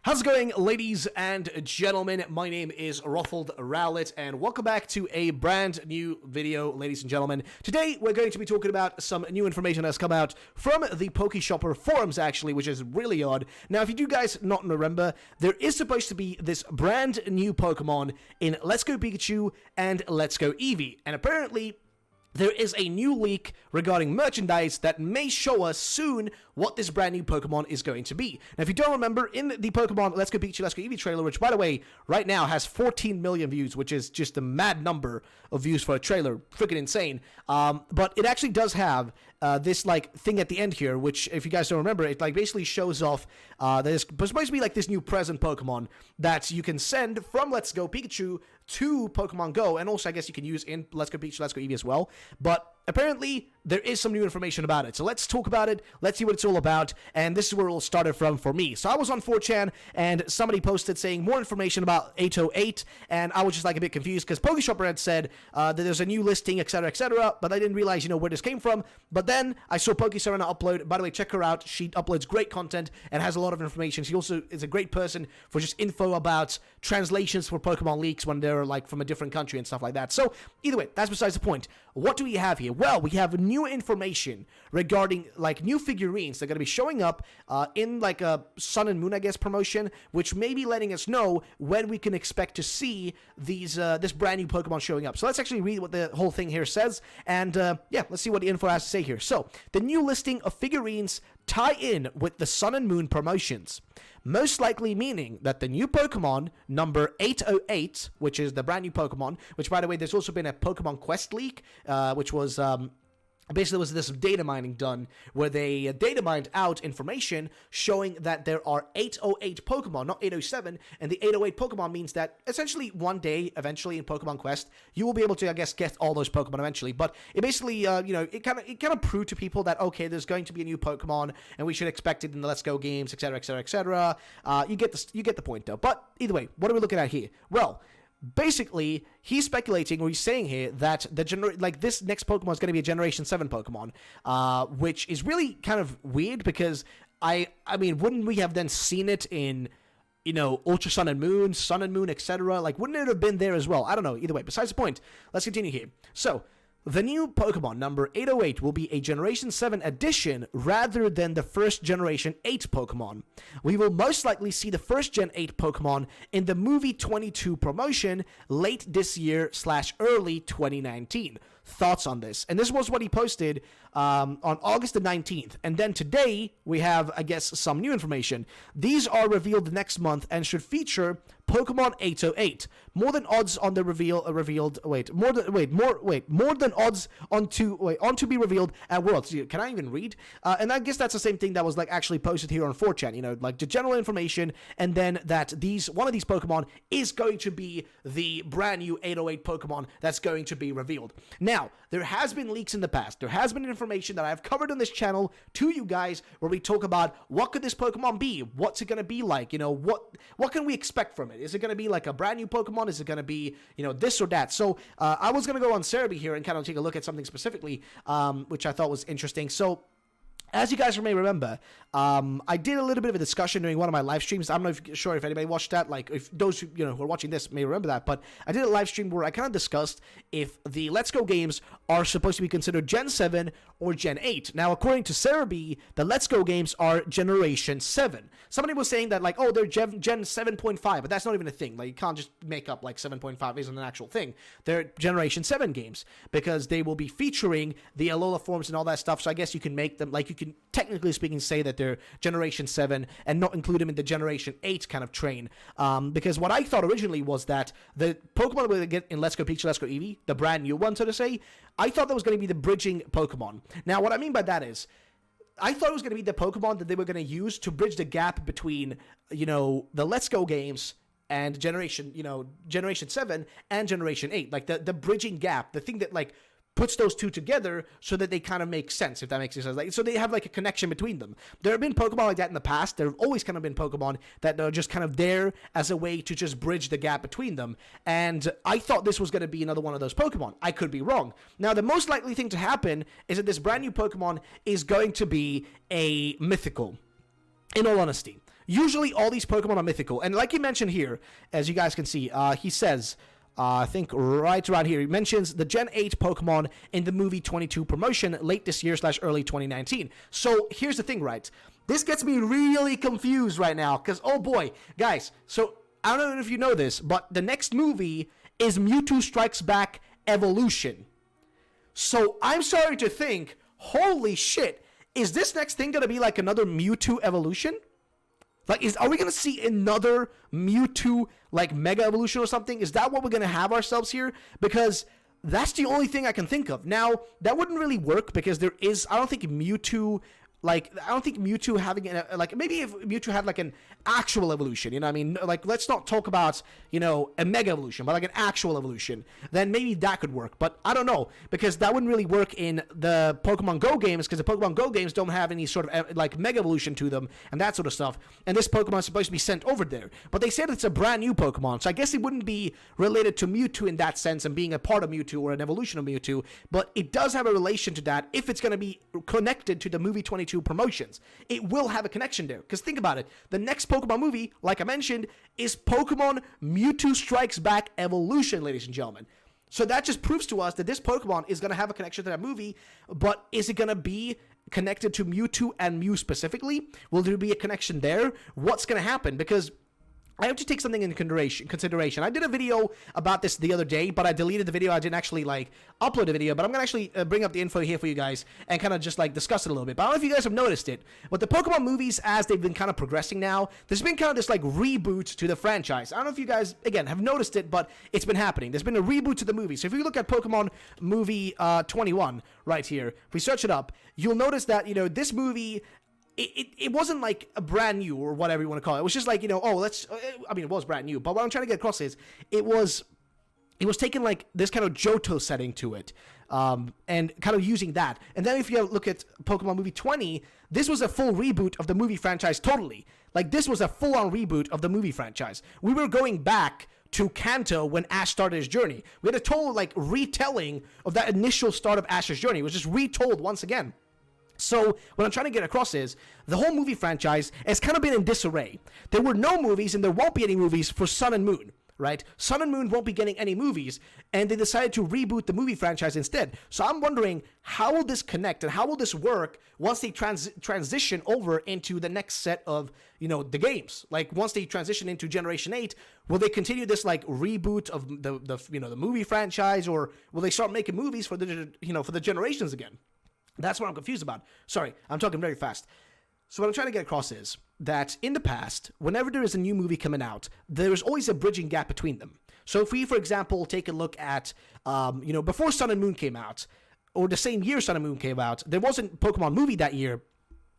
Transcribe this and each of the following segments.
How's it going, ladies and gentlemen? My name is Ruffled Rowlet, and welcome back to a brand new video, ladies and gentlemen. Today, we're going to be talking about some new information that's come out from the PokeShopper forums, actually, which is really odd. Now, if you do guys not remember, there is supposed to be this brand new Pokemon in Let's Go Pikachu and Let's Go Eevee, and apparently there is a new leak regarding merchandise that may show us soon what this brand new Pokemon is going to be. Now, if you don't remember, in the Pokemon Let's Go Pikachu, Let's Go Eevee trailer, which, by the way, right now has 14 million views, which is just a mad number of views for a trailer. Freaking insane. But it actually does have this, thing at the end here, which, if you guys don't remember, it, basically shows off there's supposed to be, this new present Pokemon that you can send from Let's Go Pikachu to Pokemon Go, and also, I guess, you can use in Let's Go Pikachu, Let's Go Eevee as well. But apparently, there is some new information about it. So let's talk about it. Let's see what it's all about. And this is where it all started from for me. So I was on 4chan, and somebody posted saying more information about 808, and I was just a bit confused because PokeShopper had said that there's a new listing, etc., but I didn't realize, where this came from. But then I saw PokeSerena upload. By the way, check her out. She uploads great content and has a lot of information. She also is a great person for just info about translations for Pokemon leaks when they're from a different country and stuff like that. So either way, that's besides the point. What do we have here? Well, we have new information regarding new figurines. They're going to be showing up in a Sun and Moon, I guess, promotion, which may be letting us know when we can expect to see these this brand new Pokemon showing up. So let's actually read what the whole thing here says, and yeah, let's see what the info has to say here. So the new listing of figurines tie in with the Sun and Moon promotions, most likely meaning that the new Pokemon number 808, which is the brand new Pokemon, which, by the way, there's also been a Pokemon Quest leak, which was basically was this data mining done where they data mined out information showing that there are 808 Pokemon, not 807, and the 808 Pokemon means that essentially one day, eventually in Pokemon Quest, you will be able to, I guess, get all those Pokemon eventually. But it basically, it kind of proved to people that, okay, there's going to be a new Pokemon, and we should expect it in the Let's Go games, etc., etc., etc. You get the point, though. But either way, what are we looking at here? Well, basically, he's speculating, or he's saying here, that this next Pokemon is going to be a Generation 7 Pokemon, which is really kind of weird because I mean, wouldn't we have then seen it in, Ultra Sun and Moon, etc.? Wouldn't it have been there as well? I don't know. Either way, besides the point, let's continue here. So, the new Pokemon number 808 will be a Generation 7 addition rather than the first Generation 8 Pokemon. We will most likely see the first Gen 8 Pokemon in the Movie 22 promotion late this year / early 2019. Thoughts on this? And this was what he posted on August the 19th. And then today, we have, I guess, some new information. These are revealed next month and should feature Pokemon 808. More than odds on the more than odds on to be revealed at Worlds. Can I even read? And I guess that's the same thing that was actually posted here on 4chan. The general information, and then that one of these Pokemon is going to be the brand new 808 Pokemon that's going to be revealed. Now, there has been leaks in the past. There has been information that I've covered on this channel to you guys where we talk about what could this Pokemon be? What's it going to be like? What can we expect from it? Is it going to be a brand new Pokemon? Is it going to be, this or that? So, I was going to go on Cerebi here and kind of take a look at something specifically, which I thought was interesting. So, as you guys may remember, I did a little bit of a discussion during one of my live streams. I'm not sure if anybody watched that, if those who are watching this may remember that, but I did a live stream where I kind of discussed if the Let's Go games are supposed to be considered Gen 7 or Gen 8. Now, according to Cerebi, the Let's Go games are Generation 7. Somebody was saying that, they're Gen 7.5, but that's not even a thing. You can't just make up, 7.5 isn't an actual thing. They're Generation 7 games, because they will be featuring the Alola forms and all that stuff, so I guess you can make them, you can, technically speaking, say that they're Generation 7 and not include them in the Generation 8 kind of train. Because what I thought originally was that the Pokemon we're going to get in Let's Go Pikachu, Let's Go Eevee, the brand new one, so to say, I thought that was going to be the bridging Pokemon. Now, what I mean by that is, I thought it was going to be the Pokemon that they were going to use to bridge the gap between, the Let's Go games and Generation 7 and Generation 8. The bridging gap, the thing that, puts those two together so that they kind of make sense, if that makes sense. So they have a connection between them. There have been Pokemon like that in the past. There have always kind of been Pokemon that are just kind of there as a way to just bridge the gap between them. And I thought this was going to be another one of those Pokemon. I could be wrong. Now, the most likely thing to happen is that this brand new Pokemon is going to be a mythical, in all honesty. usually all these Pokemon are mythical. And like he mentioned here, as you guys can see, he says, I think right around here, he mentions the Gen 8 Pokemon in the movie 22 promotion late this year / early 2019. So here's the thing, right? This gets me really confused right now because, oh boy, guys, so I don't know if you know this, but the next movie is Mewtwo Strikes Back Evolution. So I'm starting to think, holy shit, is this next thing going to be like another Mewtwo evolution? Like, are we going to see another Mewtwo, like, Mega Evolution or something? Is that what we're going to have ourselves here? Because that's the only thing I can think of. Now, that wouldn't really work because there is, I don't think Mewtwo having, like, maybe if Mewtwo had, like, an actual evolution, you know what I mean? Like, let's not talk about, you know, a Mega Evolution, but, like, an actual evolution. Then maybe that could work. But I don't know, because that wouldn't really work in the Pokemon Go games, because the Pokemon Go games don't have any sort of, like, Mega Evolution to them, and that sort of stuff. And this Pokemon is supposed to be sent over there. But they said it's a brand new Pokemon, so I guess it wouldn't be related to Mewtwo in that sense, and being a part of Mewtwo, or an evolution of Mewtwo, but it does have a relation to that if it's going to be connected to the movie 22 promotions. It will have a connection there. Because think about it. The next Pokemon movie, like I mentioned, is Pokemon Mewtwo Strikes Back Evolution, ladies and gentlemen. So that just proves to us that this Pokemon is going to have a connection to that movie, but is it going to be connected to Mewtwo and Mew specifically? Will there be a connection there? What's going to happen? Because I have to take something into consideration. I did a video about this the other day, but I deleted the video. I didn't actually, like, upload the video, but I'm going to actually bring up the info here for you guys and kind of just, like, discuss it a little bit. But I don't know if you guys have noticed it, but the Pokemon movies, as they've been kind of progressing now, there's been kind of this, like, reboot to the franchise. I don't know if you guys, again, have noticed it, but it's been happening. There's been a reboot to the movie. So if you look at Pokemon movie 21 right here, if we search it up, you'll notice that, you know, this movie, it wasn't like a brand new or whatever you want to call it. It was just like, you know, it was brand new. But what I'm trying to get across is it was taking like this kind of Johto setting to it, and kind of using that. And then if you look at Pokemon movie 20, this was a full reboot of the movie franchise totally. Like, this was a full-on reboot of the movie franchise. We were going back to Kanto when Ash started his journey. We had a total, like, retelling of that initial start of Ash's journey. It was just retold once again. So what I'm trying to get across is the whole movie franchise has kind of been in disarray. There were no movies, and there won't be any movies for Sun and Moon, right? Sun and Moon won't be getting any movies, and they decided to reboot the movie franchise instead. So I'm wondering, how will this connect, and how will this work once they transition over into the next set of, you know, the games? Like, once they transition into Generation 8, will they continue this, like, reboot of the movie franchise, or will they start making movies for the generations again? That's what I'm confused about. Sorry, I'm talking very fast. So what I'm trying to get across is that in the past, whenever there is a new movie coming out, there is always a bridging gap between them. So if we, for example, take a look at, before Sun and Moon came out, or the same year Sun and Moon came out, there wasn't a Pokemon movie that year,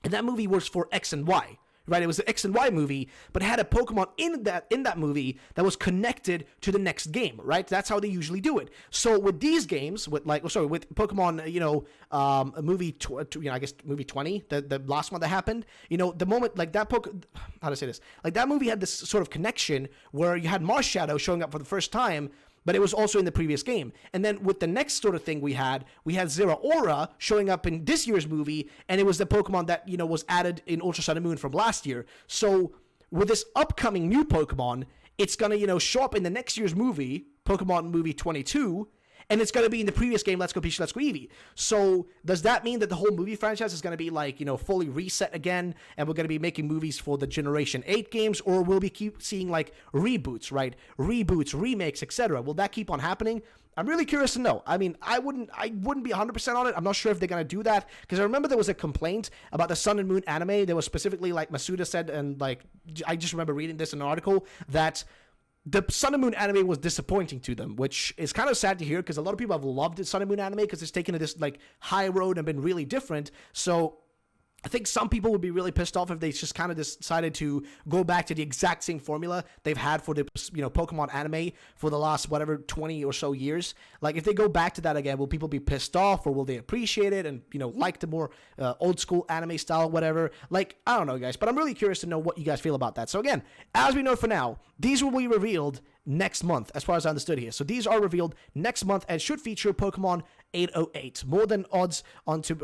and that movie was for X and Y. Right, it was the X and Y movie, but it had a Pokemon in that movie that was connected to the next game. Right, that's how they usually do it. So with these games, with Pokemon, movie, movie 20, the last one that happened. You know, the moment like that how to say this? Like, that movie had this sort of connection where you had Marshadow showing up for the first time, but it was also in the previous game. And then with the next sort of thing we had Zeraora showing up in this year's movie, and it was the Pokemon that, you know, was added in Ultra Sun and Moon from last year. So with this upcoming new Pokemon, it's going to, you know, show up in the next year's movie, Pokemon movie 22, and it's going to be in the previous game, Let's Go Pikachu, Let's Go Eevee. So does that mean that the whole movie franchise is going to be, like, you know, fully reset again, and we're going to be making movies for the Generation 8 games, or will we keep seeing, like, reboots, right? Reboots, remakes, etc. Will that keep on happening? I'm really curious to know. I mean, I wouldn't be 100% on it. I'm not sure if they're going to do that, because I remember there was a complaint about the Sun and Moon anime. There was specifically, like Masuda said, and, like, I just remember reading this in an article, that the Sun and Moon anime was disappointing to them, which is kind of sad to hear, because a lot of people have loved the Sun and Moon anime because it's taken this, like, high road and been really different. So I think some people would be really pissed off if they just kind of decided to go back to the exact same formula they've had for the, you know, Pokemon anime for the last, 20 or so years. Like, if they go back to that again, will people be pissed off, or will they appreciate it and, you know, like the more old school anime style, whatever? Like, I don't know, guys, but I'm really curious to know what you guys feel about that. So again, as we know for now, these will be revealed next month, as far as I understood here. So these are revealed next month and should feature Pokemon 808. More than odds on to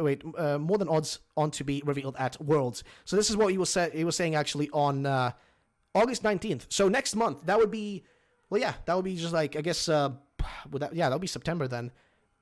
be revealed at Worlds. So this is what he was saying actually on August 19th. So next month, that would be, well, yeah, that would be just like, I guess, that would be September then.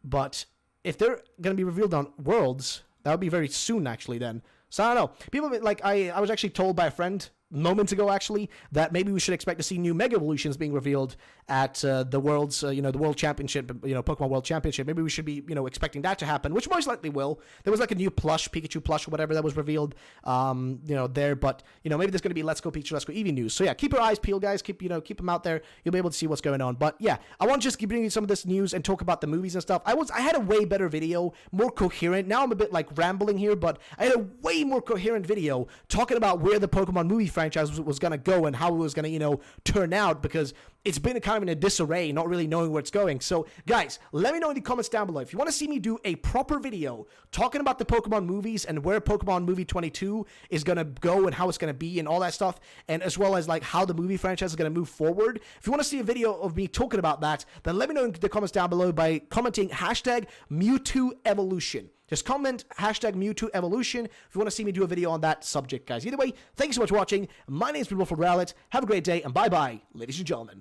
But if they're going to be revealed on Worlds, that would be very soon actually then. So I don't know. People, like, I was actually told by a friend moments ago actually that maybe we should expect to see new Mega Evolutions being revealed at the World's, the World Championship, Pokemon World Championship. Maybe we should be, expecting that to happen, which most likely will. There was like a new plush, Pikachu plush or whatever that was revealed, there. But, maybe there's going to be Let's Go Pikachu, Let's Go Eevee news. So yeah, keep your eyes peeled, guys. Keep them out there. You'll be able to see what's going on. But yeah, I want to just keep bringing you some of this news and talk about the movies and stuff. I had a way better video, more coherent. Now I'm a bit like rambling here, but I had a way more coherent video talking about where the Pokemon movie franchise was going to go and how it was going to, turn out, because it's been kind of in a disarray, not really knowing where it's going. So, guys, let me know in the comments down below if you want to see me do a proper video talking about the Pokemon movies and where Pokemon Movie 22 is going to go and how it's going to be and all that stuff, and as well as like how the movie franchise is going to move forward. If you want to see a video of me talking about that, then let me know in the comments down below by commenting #MewtwoEvolution. Just comment #MewtwoEvolution if you want to see me do a video on that subject, guys. Either way, thank you so much for watching. My name has been Ruffled Rowlet. Have a great day, and bye-bye, ladies and gentlemen.